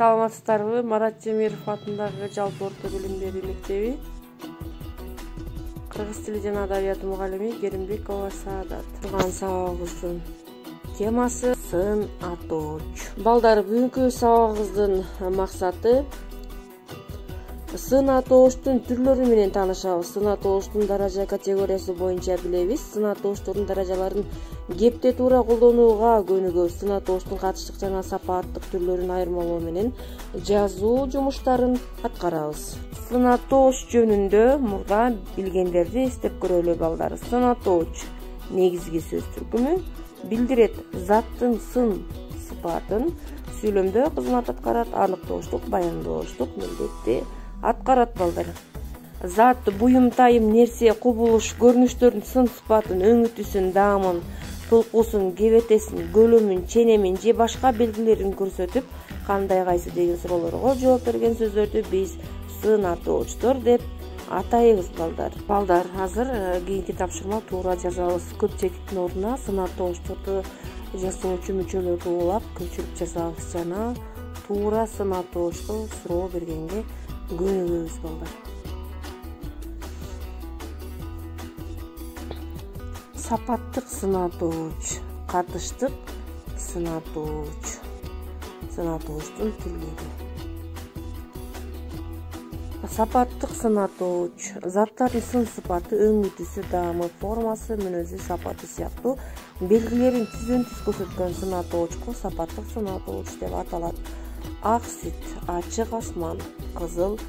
Саламатсыздарбы? Марат Жемиров атындагы жалпы орто билим берүү мектеби кыргыз тили жана адабияты мугалими Керимбекова Саадат. Турган сабагыбыздын темасы сын атооч. Балдар, бүгүнкү сабагыбыздын максаты сын атооштун түрлөрү менен таанышабыз. Сын атооштун даража категориясы боюнча билебиз. Сын атооштордун даражаларын кепте туура колдонууга көнүгөбүз. Сын атооштун катыштык жана сапаттык түрлөрүн айырмалоо менен жазуу жумуштарын аткарабыз. Сын атооч жөнүндө мурда билгендерди эстеп көрөлү балдар. Сын атооч негизги сөз түркүмү билдирет заттын сын сыпатын, сүйлөмдө кызмат аткарат, аныктоочтук, баяндоочтук милдетти аткарат балдар. Зат, буюм, тайым, нерсе, кубулуш, көрүнүштөрдүн сын сыпатын, өңүтүсүн, даамын, тулкуусун, кебетесин, көлөмүн, ченемин же башка белгилерин көрсөтүп, кандай кайсы деген суроолорго жооп берген сөздөрдү биз сын атоочтор деп атайбыз балдар. Балдар, азыр кийинки тапшырма туура жазабыз. Көпчөлүктүн ордуна сын атоочторду жасоочу мүчөлөрдү улап көчүрүп жазабыз жана туура сын атоочко суроо бергенге көнүгөбүз балдар. Сапаттык сын атооч, катыштык сын атооч, сын атоочтун түрлөрү. Сапаттык сын атооч заттардын сын сыпаты, өңүтүсү, даамы, формасы, мүнөзү, сапаты сыяктуу белгилерин түзөн-түз көрсөткөн сын атоочко сапаттык сын атооч деп аталат. Ак сүт, ачык асман, кызыл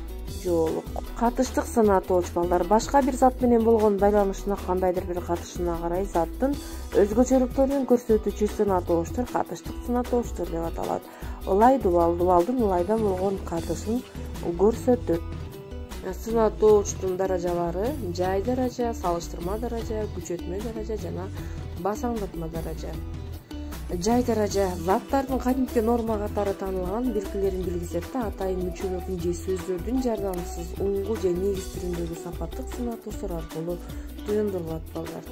жоолук. Катыштык сын атооч балдар башка бир зат менен болгон байланышына, кандайдыр бир катышына карай заттын өзгөчөлүктөрүн көрсөтүүчү сын атоочтор катыштык сын атоочтор деп аталат. Ылай дубал, дубалдын ылайда болгон катышын көрсөтөт. Сын атоочтун даражалары жай даража, салыштырма даража, күчөтмө даража жана басаңдатма даража. Жай даража заттардын кадимки норма катары таанылган белгилерин билгизет да, атайын мүчөлөрдүн же сөздөрдүн жардамсыз уңгу же негиз түрүндөгү сапаттык сын атоочтор аркылуу туюндурулат балдар.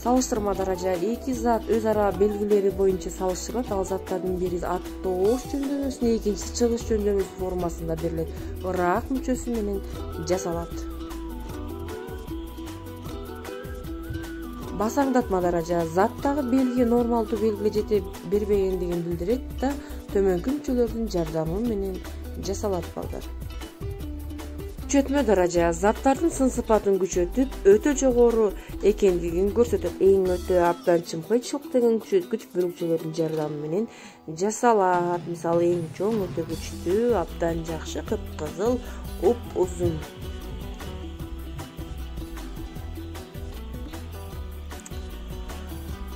Салыштырма даража эки зат өз ара белгилери боюнча салыштырылат. Ал заттардын бири атооч жөндөмүсүнө, экинчиси чыгыш жөндөмүсү формасында берилет. Ырак мүчөсү менен жасалат. Басаңдатма даража заттагы белги нормалдуу белгиге жете бербегендигин билдирет да, төмөнкү мүчөлөрдүн жардамы менен жасалат балдар. Күчөтмө даража заттардын сын сыпатын күчөтүп, өтө жогору экендигин көрсөтөт. Эң өтө абдан чымкычылык деген күчөткүч бөлүкчөлөрдүн жардамы менен жасалат. Мисалы, эң чоң, өтө күчтүү, абдан жакшы, кыпкызыл, узун.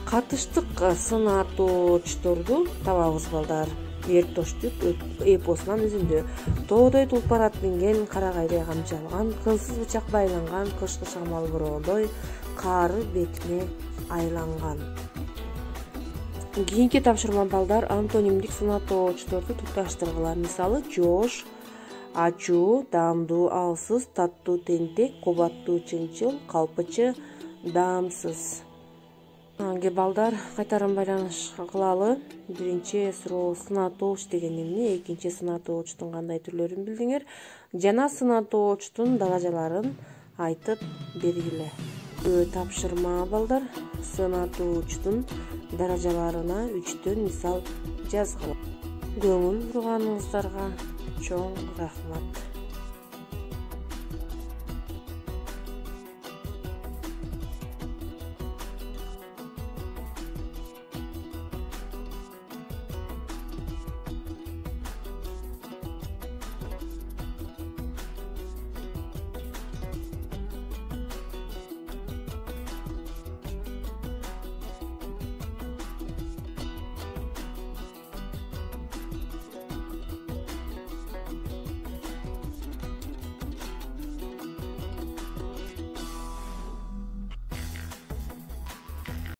Катыштык сын атоочторду табабыз балдар. Эртоштук эпосунан үзүндү. Тоодой тулпар ат минген, карагайдай камчы алган, кынсыз бычак байланган, кышкы шамал бороодой, каары бетине айланган. Кийинки тапшырма балдар антонимдик сын атоочторду тутташтыргыла. Мисалы, жоош, ачуу, даамдуу, алсыз, таттуу, тентек, кубаттуу, чынчыл, калпычы, даамсыз. Балдар, кайтарым байланыш кылалы. Биринчи суроо сын атооч деген эмне, экинчи сын атоочтун кандай түрлөрүн билдиңер жана сын атоочтун даражаларын айтып бергиле. Тапшырма балдар, сын атоочтун даражаларына 3төн мисал жазгыла. Көңүл бурганыңыздарга чоң рахмат.